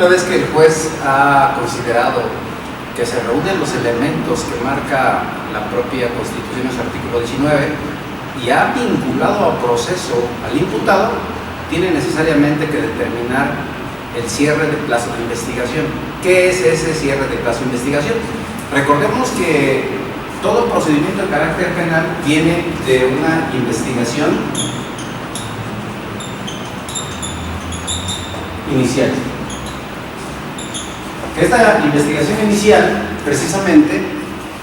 Una vez que el juez ha considerado que se reúnen los elementos que marca la propia Constitución en su artículo 19 y ha vinculado a proceso al imputado, tiene necesariamente que determinar el cierre de plazo de investigación. ¿Qué es ese cierre de plazo de investigación? Recordemos que todo procedimiento de carácter penal viene de una investigación inicial. Esta investigación inicial, precisamente,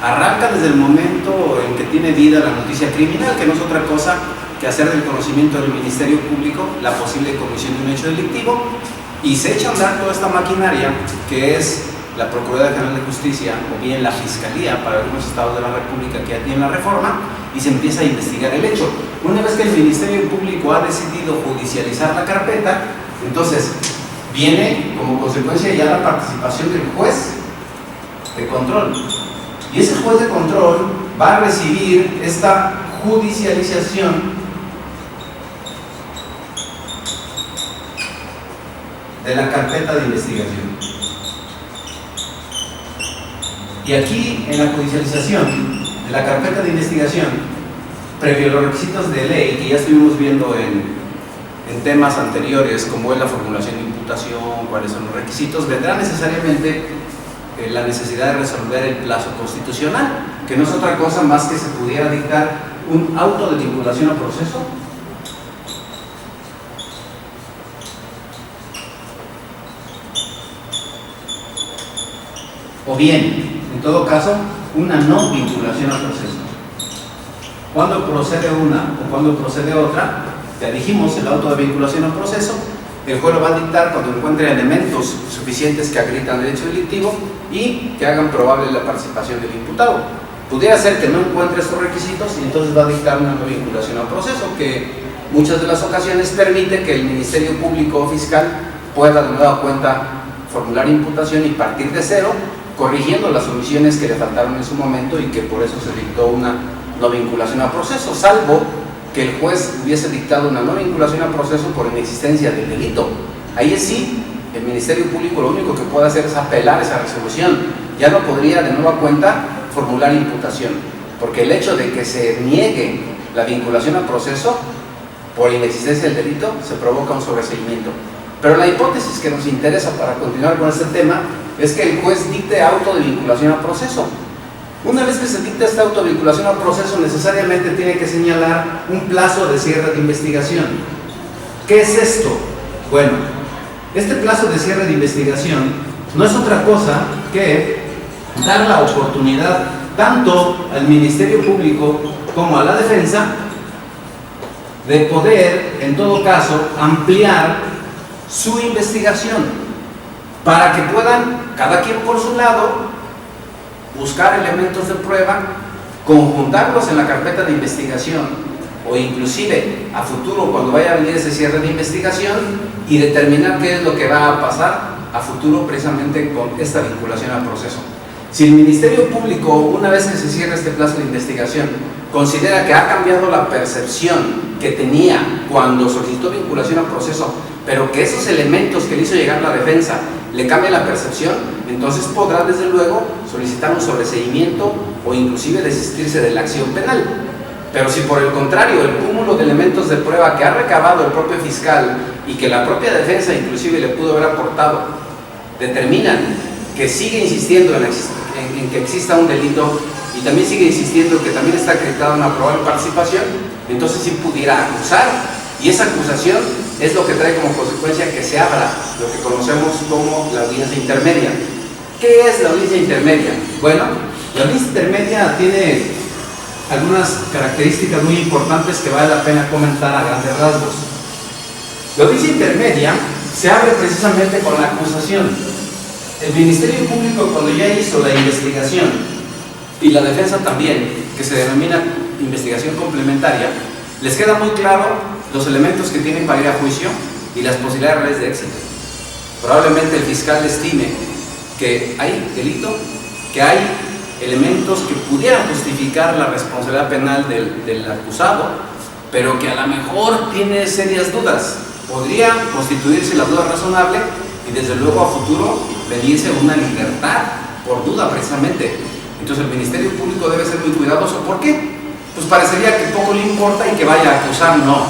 arranca desde el momento en que tiene vida la noticia criminal, que no es otra cosa que hacer del conocimiento del Ministerio Público la posible comisión de un hecho delictivo, y se echa a andar toda esta maquinaria que es la Procuraduría General de Justicia o bien la Fiscalía para algunos estados de la República que ya tienen la reforma, y se empieza a investigar el hecho. Una vez que el Ministerio Público ha decidido judicializar la carpeta, entonces viene como consecuencia ya la participación del juez de control, y ese juez de control va a recibir esta judicialización de la carpeta de investigación. Y aquí, en la judicialización de la carpeta de investigación, previo a los requisitos de ley que ya estuvimos viendo en temas anteriores, como es la formulación de imputación, cuáles son los requisitos, vendrá necesariamente la necesidad de resolver el plazo constitucional, que no es otra cosa más que se pudiera dictar un auto de vinculación a proceso o bien, en todo caso, una no vinculación al proceso. Cuando procede una o cuando procede otra, ya dijimos, el auto de vinculación al proceso, el juez lo va a dictar cuando encuentre elementos suficientes que acreditan el hecho delictivo y que hagan probable la participación del imputado. Pudiera ser que no encuentre estos requisitos y entonces va a dictar una no vinculación al proceso, que muchas de las ocasiones permite que el Ministerio Público o Fiscal pueda de nueva cuenta formular imputación y partir de cero, corrigiendo las omisiones que le faltaron en su momento y que por eso se dictó una no vinculación a proceso, salvo que el juez hubiese dictado una no vinculación a proceso por inexistencia del delito. Ahí sí, el Ministerio Público lo único que puede hacer es apelar esa resolución. Ya no podría de nueva cuenta formular imputación, porque el hecho de que se niegue la vinculación a proceso por inexistencia del delito se provoca un sobreseimiento. Pero la hipótesis que nos interesa para continuar con este tema es que el juez dicte auto de vinculación a proceso. Una vez que se dicta esta auto de vinculación a proceso, necesariamente tiene que señalar un plazo de cierre de investigación. ¿Qué es esto? Bueno, este plazo de cierre de investigación no es otra cosa que dar la oportunidad tanto al Ministerio Público como a la defensa de poder, en todo caso, ampliar su investigación para que puedan, cada quien por su lado, buscar elementos de prueba, conjuntarlos en la carpeta de investigación o inclusive a futuro cuando vaya a venir ese cierre de investigación y determinar qué es lo que va a pasar a futuro precisamente con esta vinculación al proceso. Si el Ministerio Público, una vez que se cierre este plazo de investigación, considera que ha cambiado la percepción que tenía cuando solicitó vinculación al proceso, pero que esos elementos que le hizo llegar la defensa le cambia la percepción, entonces podrá desde luego solicitar un sobreseimiento o inclusive desistirse de la acción penal. Pero si por el contrario el cúmulo de elementos de prueba que ha recabado el propio fiscal y que la propia defensa inclusive le pudo haber aportado determinan que sigue insistiendo en que exista un delito y también sigue insistiendo que también está acreditada una probable participación, entonces sí pudiera acusar, y esa acusación es lo que trae como consecuencia que se abra lo que conocemos como la audiencia intermedia. ¿Qué es la audiencia intermedia? Bueno, la audiencia intermedia tiene algunas características muy importantes que vale la pena comentar a grandes rasgos. La audiencia intermedia se abre precisamente con la acusación. El Ministerio Público, cuando ya hizo la investigación, y la defensa también, que se denomina investigación complementaria, les queda muy claro los elementos que tienen para ir a juicio y las posibilidades reales de éxito. Probablemente el fiscal estime que hay delito, que hay elementos que pudieran justificar la responsabilidad penal del acusado, pero que a lo mejor tiene serias dudas. Podría constituirse la duda razonable y desde luego a futuro pedirse una libertad por duda precisamente. Entonces el Ministerio Público debe ser muy cuidadoso. ¿Por qué? Pues parecería que poco le importa y que vaya a acusar. No.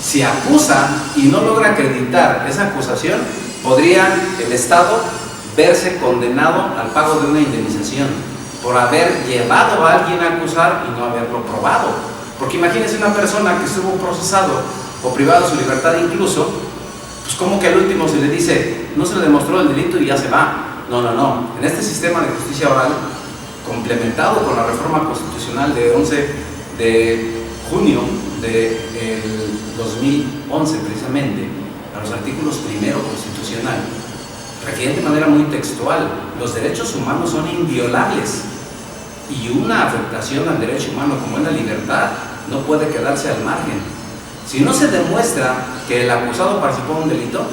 Si acusa y no logra acreditar esa acusación, podría el Estado verse condenado al pago de una indemnización por haber llevado a alguien a acusar y no haberlo probado. Porque imagínense una persona que estuvo procesado o privado de su libertad incluso, pues como que al último se le dice, no se le demostró el delito y ya se va. No, no, no. En este sistema de justicia oral, complementado con la reforma constitucional de 11 de junio del 2011 precisamente, a los artículos primero constitucional, refiere de manera muy textual, los derechos humanos son inviolables y una afectación al derecho humano como es la libertad no puede quedarse al margen. Si no se demuestra que el acusado participó en un delito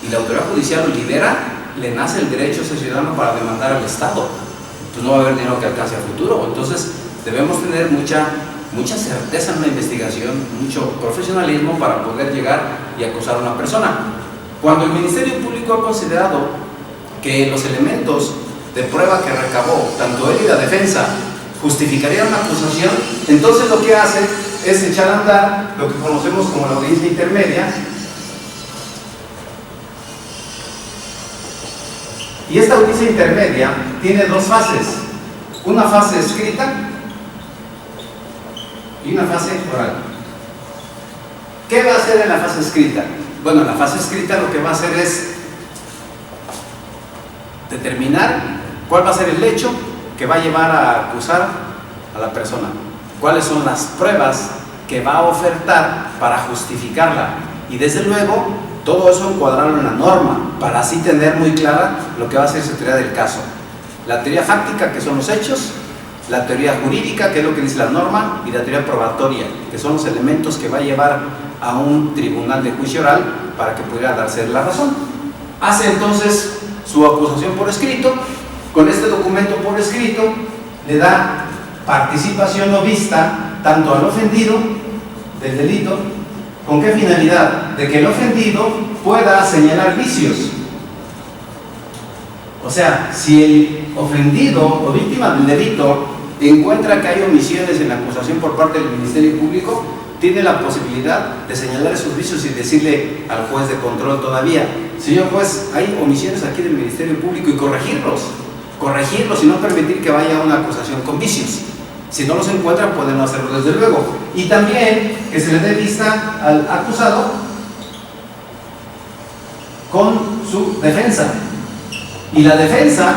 y la autoridad judicial lo libera, le nace el derecho a ese ciudadano para demandar al Estado. Pues no va a haber dinero que alcance a futuro. Entonces debemos tener mucha certeza en la investigación, mucho profesionalismo para poder llegar y acusar a una persona. Cuando el Ministerio Público ha considerado que los elementos de prueba que recabó, tanto él y la defensa, justificarían una acusación, entonces lo que hace es echar a andar lo que conocemos como la audiencia intermedia. Y esta audiencia intermedia tiene dos fases, una fase escrita y una fase oral. ¿Qué va a hacer en la fase escrita? Bueno, en la fase escrita lo que va a hacer es determinar cuál va a ser el hecho que va a llevar a acusar a la persona, cuáles son las pruebas que va a ofertar para justificarla, y desde luego todo eso encuadrarlo en la norma para así tener muy clara lo que va a ser su teoría del caso, la teoría fáctica, que son los hechos, la teoría jurídica, que es lo que dice la norma, y la teoría probatoria, que son los elementos que va a llevar a un tribunal de juicio oral para que pudiera darse la razón. Hace entonces su acusación por escrito. Con este documento por escrito le da participación o vista tanto al ofendido del delito. ¿Con qué finalidad? De que el ofendido pueda señalar vicios. O sea, si el ofendido o víctima del delito encuentra que hay omisiones en la acusación por parte del Ministerio Público, tiene la posibilidad de señalar esos vicios y decirle al juez de control todavía: señor juez, hay omisiones aquí del Ministerio Público, y corregirlos y no permitir que vaya una acusación con vicios. Si no los encuentra, pueden no hacerlo desde luego. Y también que se le dé vista al acusado con su defensa. Y la defensa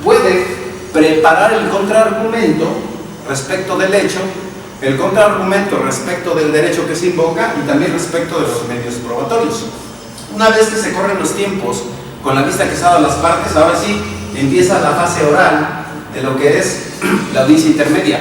puede preparar el contraargumento respecto del hecho, el contraargumento respecto del derecho que se invoca y también respecto de los medios probatorios. Una vez que se corren los tiempos con la vista que se ha dado a las partes, ahora sí empieza la fase oral de lo que es la audiencia intermedia.